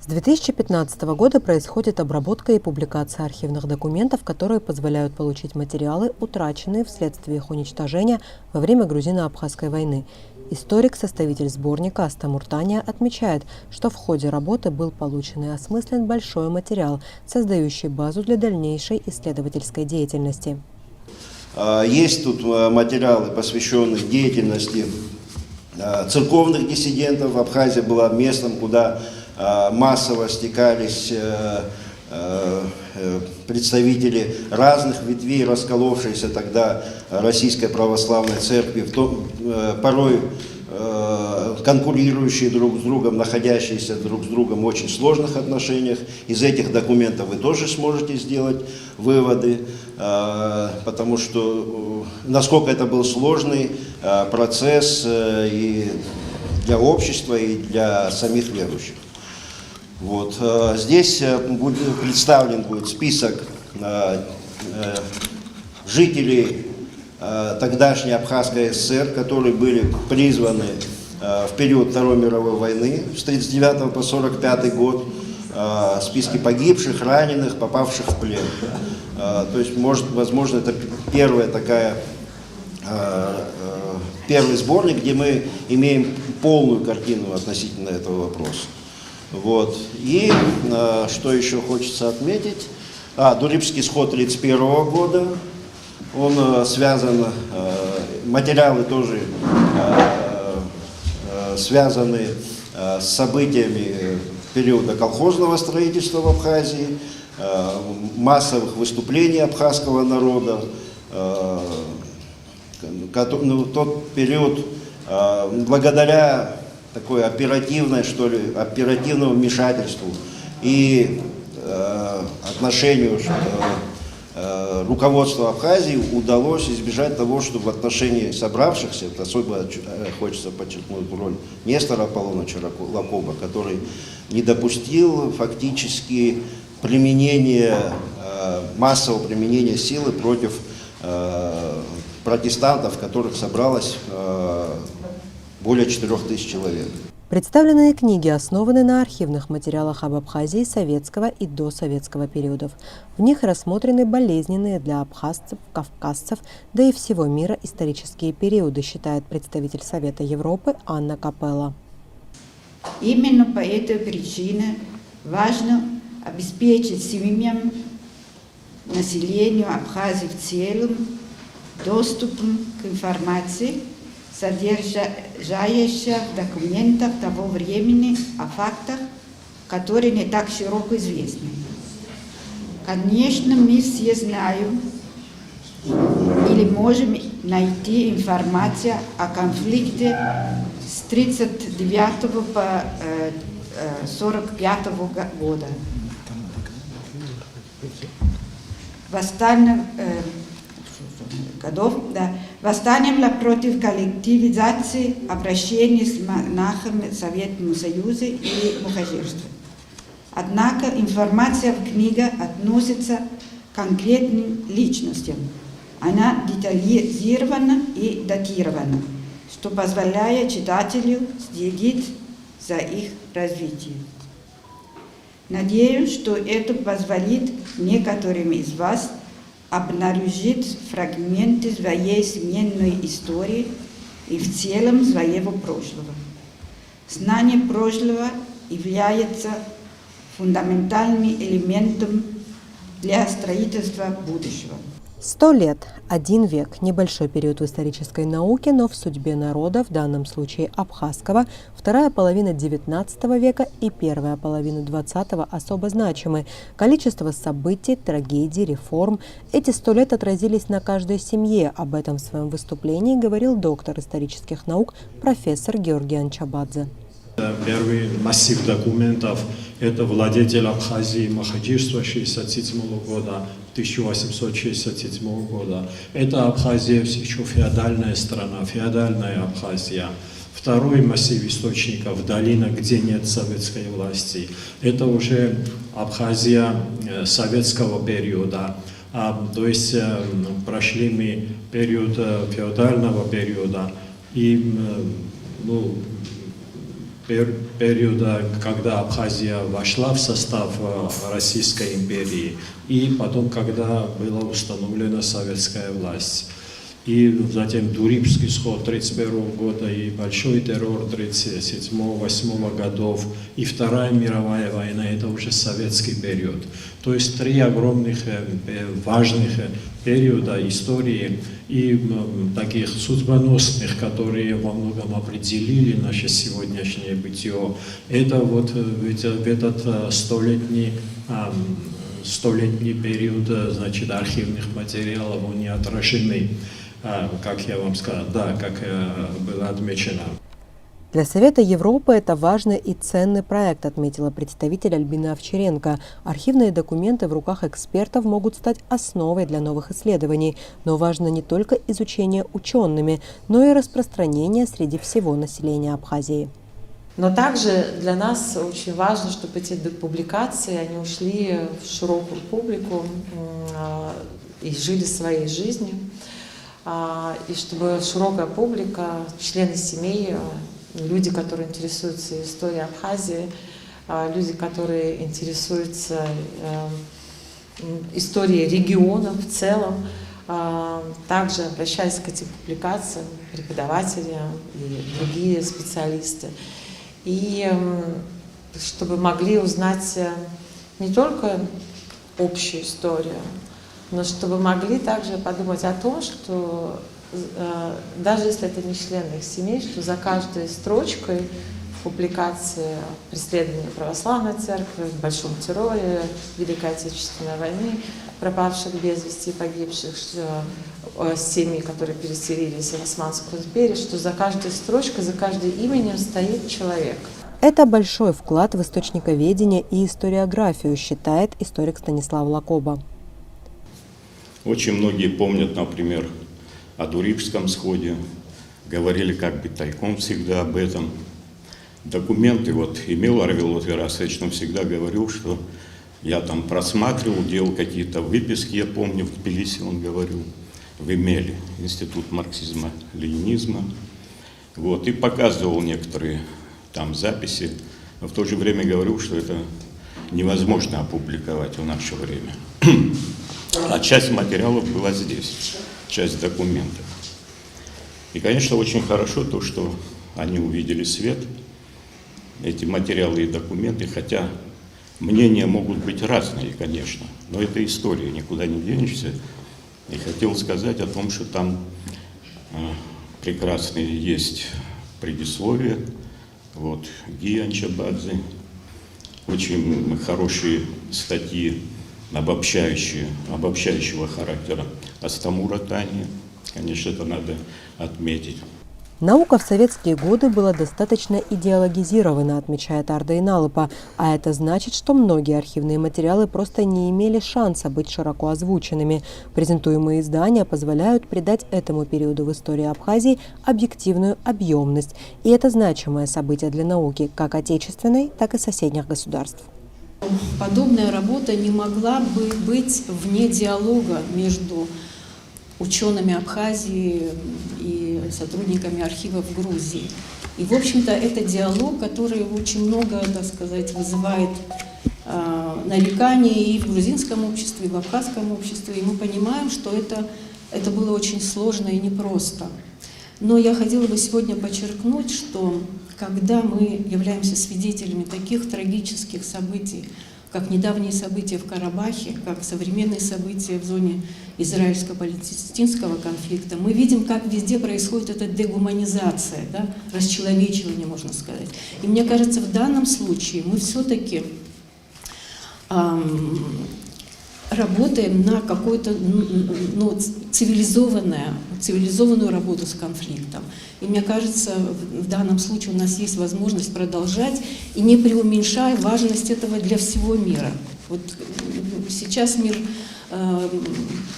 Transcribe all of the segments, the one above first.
С 2015 года происходит обработка и публикация архивных документов, которые позволяют получить материалы, утраченные вследствие их уничтожения во время Грузино-Абхазской войны. Историк, составитель сборника Аста Муртания отмечает, что в ходе работы был получен и осмыслен большой материал, создающий базу для дальнейшей исследовательской деятельности. Есть тут материалы, посвященные деятельности церковных диссидентов. Абхазия была местом, куда массово стекались представители разных ветвей расколовшейся тогда Российской Православной Церкви, порой конкурирующие друг с другом, находящиеся друг с другом в очень сложных отношениях. Из этих документов вы тоже сможете сделать выводы, потому что насколько это был сложный процесс и для общества, и для самих верующих. Вот. Здесь представлен будет список жителей тогдашней Абхазской ССР, которые были призваны в период Второй мировой войны с 1939 по 1945 год, списки погибших, раненых, попавших в плен. То есть, возможно, это первый сборник, где мы имеем полную картину относительно этого вопроса. Вот. И что еще хочется отметить? Дурипский сход 1931 года. Он связан, материалы тоже связаны с событиями периода колхозного строительства в Абхазии, массовых выступлений абхазского народа. Тот период, благодаря такой оперативному вмешательству и отношению руководства Абхазии удалось избежать того, что в отношении собравшихся, особо хочется подчеркнуть роль Нестора Аполлоновича Лакоба, который не допустил фактически массового применения силы против протестантов, которых собралось более 4000 человек. Представленные книги основаны на архивных материалах об Абхазии советского и досоветского периодов. В них рассмотрены болезненные для абхазцев, кавказцев, да и всего мира исторические периоды, считает представитель Совета Европы Анна Капелла. Именно по этой причине важно обеспечить семьям, населению Абхазии в целом доступом к информации, содержащаяся в документах того времени о фактах, которые не так широко известны. Конечно, мы все знаем или можем найти информацию о конфликте с 1939 по 1945 года. Восстанием против коллективизации обращений с монахами Советского Союза и мухаджирства. Однако информация в книгах относится к конкретным личностям. Она детализирована и датирована, что позволяет читателю следить за их развитием. Надеюсь, что это позволит некоторым из вас обнаружить фрагменты своей семейной истории и в целом своего прошлого. Знание прошлого является фундаментальным элементом для строительства будущего. 100 лет, 1 век – небольшой период в исторической науке, но в судьбе народа, в данном случае абхазского, вторая половина XIX века и первая половина XX особо значимы. Количество событий, трагедий, реформ – эти 100 лет отразились на каждой семье. Об этом в своем выступлении говорил доктор исторических наук профессор Георгий Анчабадзе. Первый массив документов – это владетель Абхазии мухаджирства 1967 года, 1867 года. Это Абхазия еще феодальная страна, феодальная Абхазия. Второй массив источников – долина, где нет советской власти. Это уже Абхазия советского периода. То есть прошли мы период феодального периода и периода, когда Абхазия вошла в состав Российской империи, и потом, когда была установлена советская власть. И затем Дурипский сход 1931 года, и большой террор 1937-1938 годов, и Вторая мировая война, это уже советский период. То есть три огромных важных периода истории и таких судьбоносных, которые во многом определили наше сегодняшнее бытие. Это вот в этот столетний период, значит, архивных материалов они отражены. Как я вам сказал, да, как было отмечено. Для Совета Европы это важный и ценный проект, отметила представитель Альбина Овчаренко. Архивные документы в руках экспертов могут стать основой для новых исследований. Но важно не только изучение учеными, но и распространение среди всего населения Абхазии. Но также для нас очень важно, чтобы эти публикации они ушли в широкую публику и жили своей жизнью. И чтобы широкая публика, члены семей, люди, которые интересуются историей Абхазии, люди, которые интересуются историей региона в целом, также обращались к этим публикациям преподаватели и другие специалисты. И чтобы могли узнать не только общую историю, но чтобы могли также подумать о том, что даже если это не члены их семей, что за каждой строчкой в публикации преследования православной церкви, в большом терроре, Великой Отечественной войны, пропавших без вести, погибших, семьи, которые переселились в Османскую империю, что за каждой строчкой, за каждым именем стоит человек. Это большой вклад в источниковедение и историографию, считает историк Станислав Лакоба. Очень многие помнят, например, о Дурипском сходе, говорили как бы тайком всегда об этом. Документы, вот Эмил Арвелот Верасович всегда говорил, что я там просматривал, делал какие-то выписки, я помню, в Тбилиси он говорил, в Эмеле, Институт марксизма-ленинизма, вот, и показывал некоторые там записи, но в то же время говорил, что это невозможно опубликовать в наше время. А часть материалов была здесь, часть документов. И, конечно, очень хорошо то, что они увидели свет, эти материалы и документы, хотя мнения могут быть разные, конечно, но это история, никуда не денешься. И хотел сказать о том, что там прекрасные есть предисловия, вот, Гия Анчабадзе, очень хорошие статьи, обобщающего характера Астамура Тани, конечно, это надо отметить. Наука в советские годы была достаточно идеологизирована, отмечает Арда Иналыпа, а это значит, что многие архивные материалы просто не имели шанса быть широко озвученными. Презентуемые издания позволяют придать этому периоду в истории Абхазии объективную объемность, и это значимое событие для науки как отечественной, так и соседних государств. Подобная работа не могла бы быть вне диалога между учеными Абхазии и сотрудниками архивов Грузии. И, в общем-то, это диалог, который очень много, так сказать, вызывает нареканий и в грузинском обществе, и в абхазском обществе. И мы понимаем, что это было очень сложно и непросто. Но я хотела бы сегодня подчеркнуть, что когда мы являемся свидетелями таких трагических событий, как недавние события в Карабахе, как современные события в зоне израильско-палестинского конфликта, мы видим, как везде происходит эта дегуманизация, да, расчеловечивание, можно сказать. И мне кажется, в данном случае мы все-таки работаем на какую-то цивилизованную работу с конфликтом. И мне кажется, в данном случае у нас есть возможность продолжать, и не преуменьшая важность этого для всего мира. Вот сейчас мир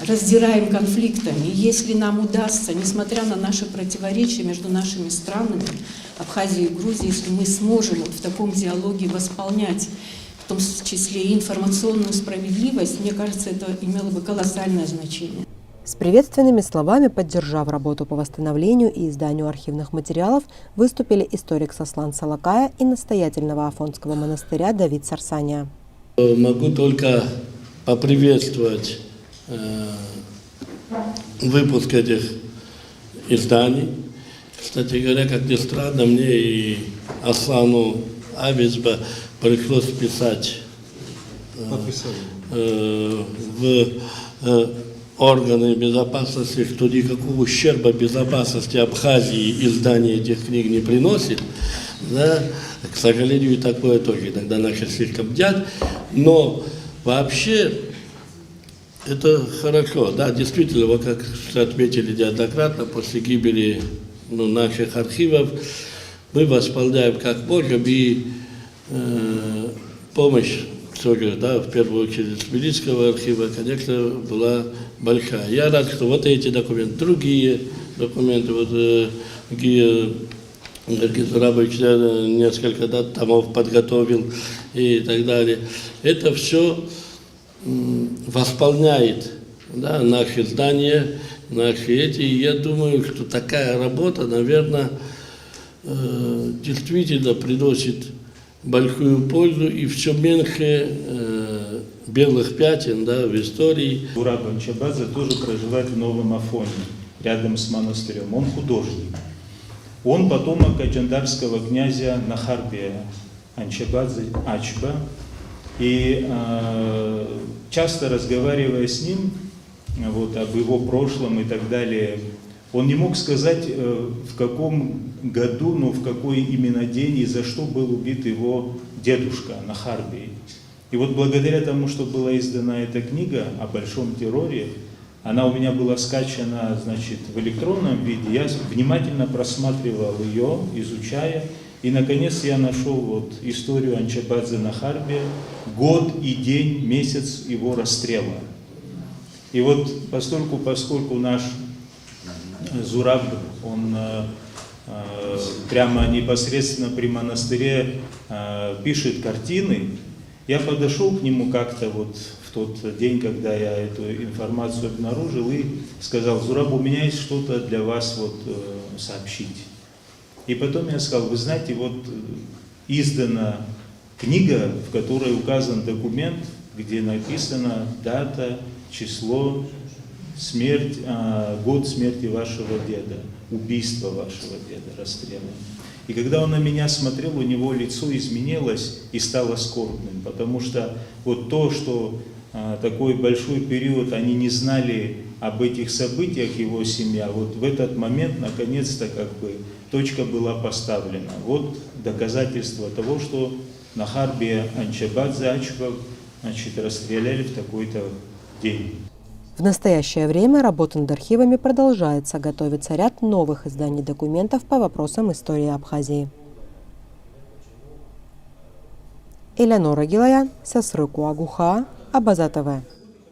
раздираем конфликтами. И если нам удастся, несмотря на наши противоречия между нашими странами, Абхазией и Грузией, если мы сможем вот в таком диалоге восполнять в том числе и информационную справедливость, мне кажется, это имело бы колоссальное значение. С приветственными словами, поддержав работу по восстановлению и изданию архивных материалов, выступили историк Сослан Салакая и настоятель Новоафонского монастыря Давид Сарсания. Могу только поприветствовать выпуск этих изданий. Кстати говоря, как ни странно, мне и Аслану Авизба пришлось писать в органы безопасности, что никакого ущерба безопасности Абхазии издание этих книг не приносит. Да? К сожалению, и такое тоже иногда начали слишком бдять. Но вообще это хорошо. Да, действительно, вот как отметили неоднократно, после гибели наших архивов мы восполняем как можем, и помощь тоже, да, в первую очередь Тбилисского архива, конечно, была большая. Я рад, что вот эти документы, другие документы, вот Гия Зурабович несколько томов подготовил и так далее. Это все восполняет, да, наши здания, наши эти. И я думаю, что такая работа, наверное, действительно приносит большую пользу и все меньше белых пятен, да, в истории. Зураб Анчабадзе тоже проживает в Новом Афоне, рядом с монастырем. Он художник. Он потомок аджандарского князя Нахарбия Анчабадзе Ачба. И часто разговаривая с ним вот, об его прошлом и так далее, он не мог сказать, в каком году, но в какой именно день и за что был убит его дедушка Нахарбий. И вот благодаря тому, что была издана эта книга о большом терроре, она у меня была скачана, значит, в электронном виде, я внимательно просматривал ее, изучая, и наконец я нашел вот историю Анчабадзе Нахарбия, год и день, месяц его расстрела. И вот поскольку наш Зураб, он прямо непосредственно при монастыре пишет картины, я подошел к нему как-то вот в тот день, когда я эту информацию обнаружил, и сказал: Зураб, у меня есть что-то для вас вот сообщить. И потом я сказал: вы знаете, вот издана книга, в которой указан документ, где написана дата, число, смерть, год смерти вашего деда, убийства вашего деда, расстрела. И когда он на меня смотрел, у него лицо изменилось и стало скорбным, потому что вот то, что такой большой период они не знали об этих событиях, его семья, вот в этот момент наконец-то как бы точка была поставлена. Вот доказательство того, что Нахарбия Анчабадзе Ачбов, значит, расстреляли в такой-то день. В настоящее время работа над архивами продолжается, готовится ряд новых изданий документов по вопросам истории Абхазии. Элеонора Гилаян, Сасрыку Агуха, Абаза ТВ.